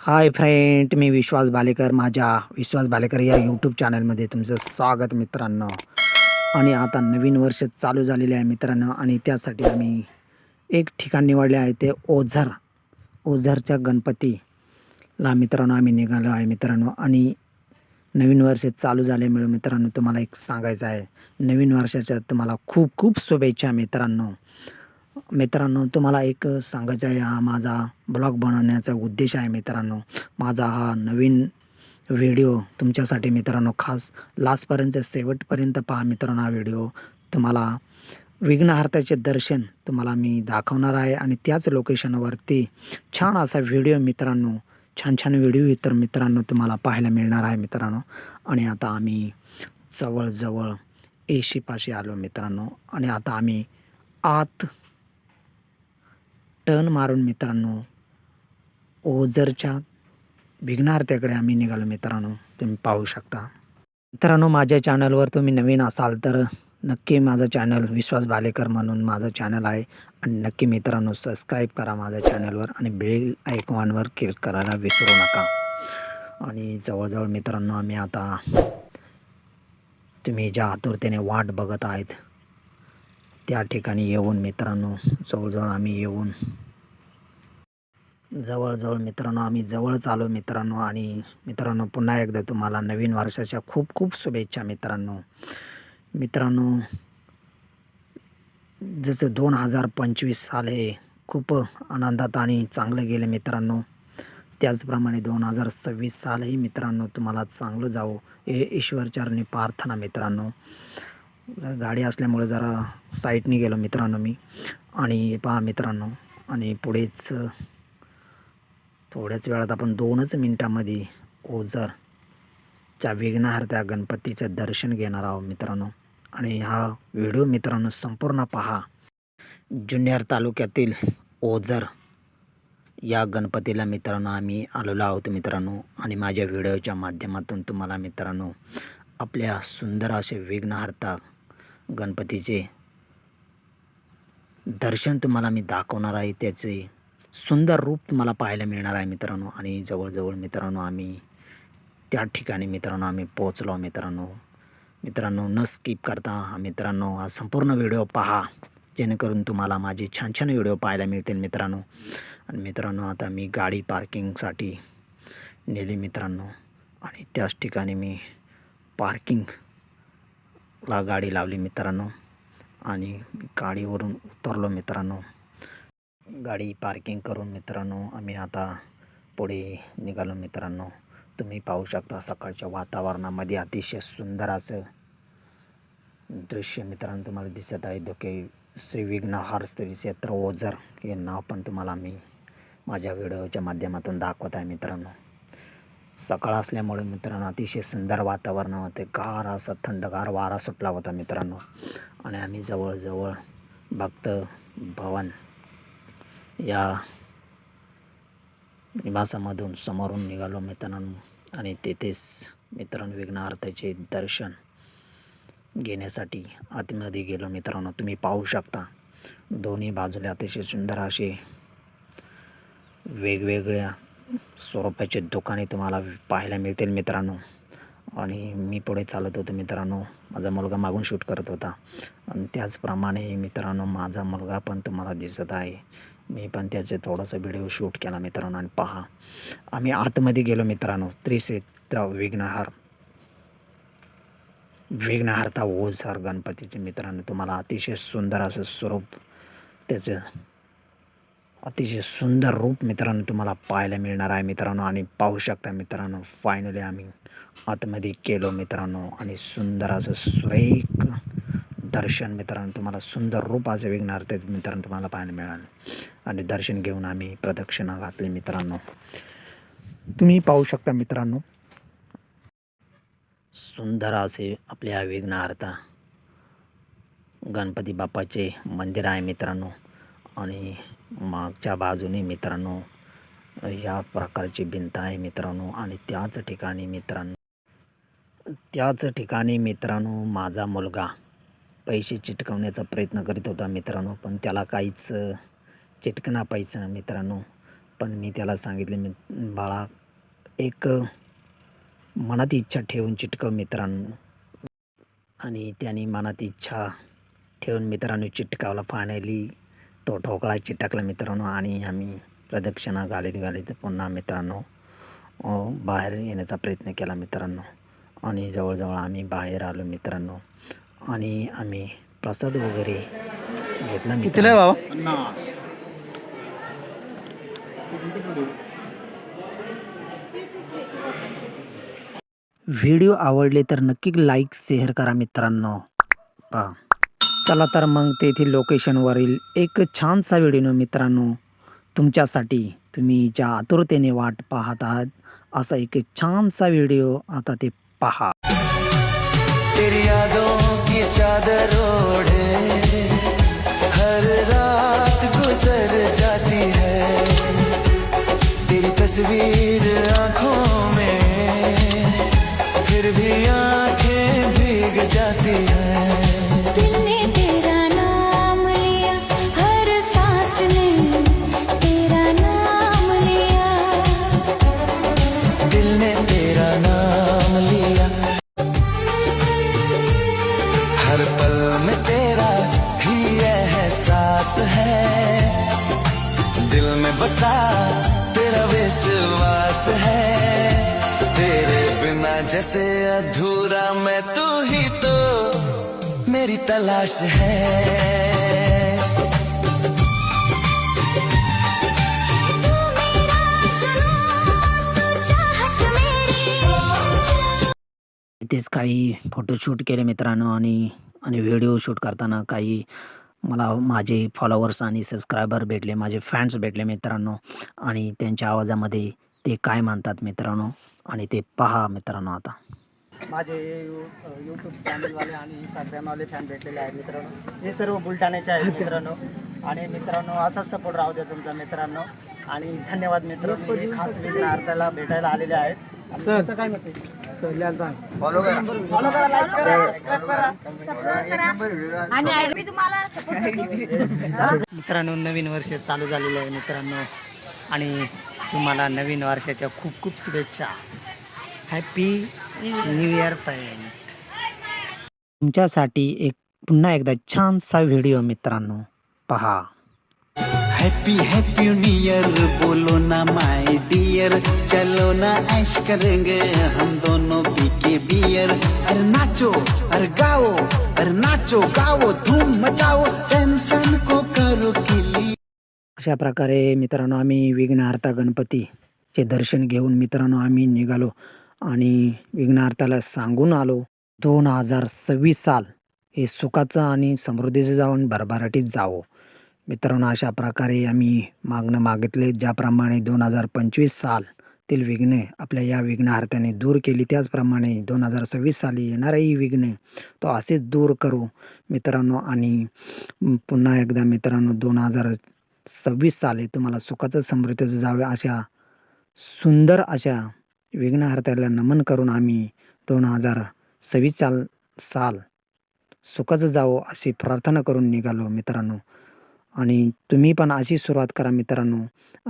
Hi friend, मी विश्वास भालेकर. माझ्या विश्वास भालेकर या YouTube चॅनलमध्ये तुमचं स्वागत मित्रांनो. आणि आता नवीन वर्ष चालू झालेले आहे मित्रांनो, आणि त्यासाठी आम्ही एक ठिकाण निवडले आहे, ते ओझर. ओझरच्या गणपतीला मित्रांनो आम्ही निघालो आहे मित्रांनो. आणि नवीन वर्ष चालू झाल्यामुळे मित्रांनो तुम्हाला एक सांगायचं आहे, नवीन वर्षाच्या तुम्हाला खूप खूप शुभेच्छा मित्रांनो. मित्रांनो, तुम्हाला एक सांगायचं आहे, हा माझा ब्लॉग बनवण्याचा उद्देश आहे मित्रांनो. माझा हा नवीन व्हिडिओ तुमच्यासाठी मित्रांनो, खास लास्टपर्यंत शेवटपर्यंत पहा मित्रांनो. हा व्हिडिओ तुम्हाला विघ्नहर्त्याचे दर्शन तुम्हाला मी दाखवणार आहे, आणि त्याच लोकेशनवरती छान असा व्हिडिओ मित्रांनो, छान छान व्हिडिओ इतर मित्रांनो तुम्हाला पाहायला मिळणार आहे मित्रांनो. आणि आता आम्ही जवळजवळ एशीपाशी आलो मित्रांनो. आणि आता आम्ही आत टर्न मारून मित्रांनो ओझरच्या विघ्नहर्त्याकडे आम्ही निघालो मित्रांनो. तुम्ही पाहू शकता मित्रांनो. माझ्या चॅनलवर तुम्ही नवीन असाल तर नक्की माझं चॅनल विश्वास भालेकर म्हणून माझं चॅनल आहे, आणि नक्की मित्रांनो सबस्क्राईब करा माझ्या चॅनलवर, आणि बेल आयकॉनवर क्लिक करायला विसरू नका. आणि जवळजवळ मित्रांनो आम्ही आता, तुम्ही ज्या आतुरतेने वाट बघत आहेत त्या ठिकाणी येऊन मित्रांनो, जवळजवळ आम्ही येऊन जवळजवळ मित्रांनो आम्ही जवळच आलो मित्रांनो. आणि मित्रांनो, पुन्हा एकदा तुम्हाला नवीन वर्षाच्या खूप खूप शुभेच्छा मित्रांनो. मित्रांनो, जसं 2025 साल हे खूप आनंदात आणि चांगलं गेलं मित्रांनो, त्याचप्रमाणे 2026 सालही मित्रांनो तुम्हाला चांगलं जावो हे ईश्वरचरणी प्रार्थना मित्रांनो. गाडी असल्यामुळे जरा साईडने गेलो मित्रांनो मी. आणि पहा मित्रांनो, आणि पुढेच थोड्याच वेळात आपण 2च मिनिटांमध्ये ओझरच्या विघ्नहर्त्या गणपतीचं दर्शन घेणार आहोत मित्रांनो. आणि हा व्हिडिओ मित्रांनो संपूर्ण पहा. जुन्नर तालुक्यातील ओझर या गणपतीला मित्रांनो आम्ही आलेलो आहोत मित्रांनो. आणि माझ्या व्हिडिओच्या माध्यमातून तुम्हाला मित्रांनो आपल्या सुंदर असे विघ्नहर्ता गणपतीचे दर्शन तुम्हाला मी दाखवणार आहे, त्याचे सुंदर रूप तुम्हाला पाहायला मिळणार आहे मित्रांनो. आणि जवळजवळ मित्रांनो आम्ही त्या ठिकाणी मित्रांनो आम्ही पोहोचलो मित्रांनो. मित्रांनो, न स्किप करता मित्रांनो हा संपूर्ण व्हिडिओ पहा, जेणेकरून तुम्हाला माझे छान छान व्हिडिओ पाहायला मिळतील मित्रांनो. आणि मित्रांनो, आता मी गाडी पार्किंगसाठी नेली मित्रांनो, आणि त्याच ठिकाणी मी पार्किंगला गाडी लावली मित्रांनो. आणि गाडीवरून उतरलो मित्रांनो. गाडी पार्किंग करून मित्रांनो आम्ही आता पुढे निघालो मित्रांनो. तुम्ही पाहू शकता, सकाळच्या वातावरणामध्ये अतिशय सुंदर असं दृश्य मित्रांनो तुम्हाला दिसत आहे. धोके श्री विघ्नहर श्री क्षेत्र ओझर हे नाव पण तुम्हाला मी माझ्या व्हिडिओच्या माध्यमातून दाखवत आहे मित्रांनो. सकाळ असल्यामुळे मित्रांनो अतिशय सुंदर वातावरण होते. गार असा थंडगार वारा सुटला होता मित्रांनो. आणि आम्ही जवळजवळ भक्त भवन या निवासामधून समोरून निघालो मित्रांनो. आणि तेथेच मित्रांनो विघ्नहर्त्याचे दर्शन घेण्यासाठी आतमध्ये गेलो मित्रांनो. तुम्ही पाहू शकता, दोन्ही बाजूला अतिशय सुंदर असे वेगवेगळ्या स्वरूपाचे दुकाने तुम्हाला पाहायला मिळतील मित्रांनो. आणि मी पुढे चालत होतो मित्रांनो. माझा मुलगा मागून शूट करत होता, आणि त्याचप्रमाणे मित्रांनो माझा मुलगा पण तुम्हाला दिसत आहे. मी पण त्याचे थोडासा व्हिडिओ शूट केला मित्रांनो. आणि पहा, आम्ही आतमध्ये गेलो मित्रांनो. त्रिक्षेत्र विघ्नहर्ता ओझर गणपतीचे मित्रांनो तुम्हाला अतिशय सुंदर असं स्वरूप, त्याचं अतिशय सुंदर रूप मित्रांनो तुम्हाला पाहायला मिळणार आहे मित्रांनो. आणि पाहू शकता मित्रांनो, फायनली आम्ही आतमध्ये गेलो मित्रांनो. आणि सुंदर असं सुरेख दर्शन मित्रांनो तुम्हाला, सुंदर रूप असं विघ्नहर्त्याचं मित्रांनो तुम्हाला पाहायला मिळालं. आणि दर्शन घेऊन आम्ही प्रदक्षिणा घातली मित्रांनो. तुम्ही पाहू शकता मित्रांनो, सुंदर असे आपल्या विघ्नहर्ता गणपती बाप्पाचे मंदिर आहे मित्रांनो. आणि मागच्या बाजूने मित्रांनो या प्रकारची भिंत आहे मित्रांनो. आणि त्याच ठिकाणी मित्रांनो माझा मुलगा पैसे चिटकवण्याचा प्रयत्न करीत होता मित्रांनो. पण त्याला काहीच चिटकना पैसा मित्रांनो. पण मी त्याला सांगितले, बाळा एक मनात इच्छा ठेवून चिटकव मित्रांनो. आणि त्याने मनात इच्छा ठेवून मित्रांनो चिटकावला. फायनली तो ठोकळा चिटकला मित्रांनो आणि आम्ही प्रदक्षिणा घालीत पुन्हा मित्रांनो बाहेर येण्याचा प्रयत्न केला मित्रांनो. आणि जवळजवळ आम्ही बाहेर आलो मित्रांनो आणि आम्ही प्रसाद वगैरे घेतला मित्रांनो. व्हिडिओ आवडले तर नक्की लाईक शेअर करा मित्रांनो. पहा चला तर मग तेथील लोकेशनवरील एक छानसा व्हिडिओ मित्रांनो तुमच्यासाठी, तुम्ही ज्या आतुरतेने वाट पाहत आहात असा एक छानसा व्हिडिओ आता ते पहा. तेरी यादों की चादर ओढ़े हर रात गुजर जाती है, तेरी तस्वीर आंखों में फिर भी आंखें भीग जाती है. दिल ने तेरा नाम लिया, हर सांस में तेरा नाम लिया. दिल ने तेरा नाम लिया, हर पल में तेरा ही एहसास है. दिल में बसा तेरा विश्वास है, तेरे बिना जैसे अधूरा मैं, तू ही तो मेरी तलाश है. इथेच काही फोटोशूट केले मित्रांनो आणि आणि व्हिडिओ शूट करताना काही मला माझे फॉलोअर्स आणि सबस्क्रायबर भेटले, माझे फॅन्स भेटले मित्रांनो. आणि त्यांच्या आवाजामध्ये ते काय म्हणतात मित्रांनो आणि ते पहा मित्रांनो. आता माझे यूट्यूब चॅनलवाले आणि इंस्टाग्रामवाले फॅन भेटलेले आहेत मित्रांनो. हे सर्व बुलढाण्याचे आहेत मित्रांनो. आणि मित्रांनो असाच सपोर्ट राहू द्या तुमचा मित्रांनो. आणि धन्यवाद मित्रांनो. हे खास विघ्न अर्थाला भेटायला आलेले आहेत. आणि तुमचं काय मत आहे? फॉलो करा, लाईक करा, सबस्क्राइब करा. आणि मी तुम्हाला support मित्रांनो नवीन वर्ष चालू झालेलं आहे मित्रांनो. आणि तुम्हाला नवीन वर्षाच्या खूप खूप शुभेच्छा. Happy new year friend. तुमच्यासाठी एक पुन्हा एकदा छानसा व्हिडिओ मित्रांनो पहा. हैप्पी हैप्पी न्यू ईयर बोलो ना माय डियर, चलो ना ऐश करेंगे हम दोनों पी के बियर. अरे नाचो अरे गाओ, अरे नाचो गाओ धूम मचाओ, टेंशन को करो किली. अशा प्रकारे मित्रांनो आम्ही विघ्नहर्ता गणपतीचे दर्शन घेऊन मित्रांनो आम्ही निघालो आणि विघ्नहर्त्याला सांगून आलो 2026 साल हे सुखाचं आणि समृद्धीचं जाऊन भरभराटीत जावो. मित्रांनो अशा प्रकारे आम्ही मागणं मागितले. ज्याप्रमाणे 2025 सालतील विघ्ने आपल्या या विघ्नहर्त्याने दूर केली, त्याचप्रमाणे 2026 साली येणारही विघ्ने तो असेच दूर करू मित्रांनो. आणि पुन्हा एकदा मित्रांनो 2026 साली तुम्हाला सुखाचं समृद्धीचं जावे अशा सुंदर अशा विघ्नहर्त्याला नमन करून आम्ही 2026 साल सुखाचं जावो अशी प्रार्थना करून निघालो मित्रांनो. आणि तुम्ही पण अशी सुरुवात करा मित्रांनो.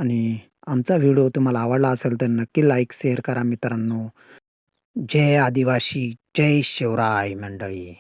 आणि आमचा व्हिडिओ तुम्हाला आवडला असेल तर नक्की लाईक शेअर करा मित्रांनो. जय आदिवासी, जय शिवराय मंडळी.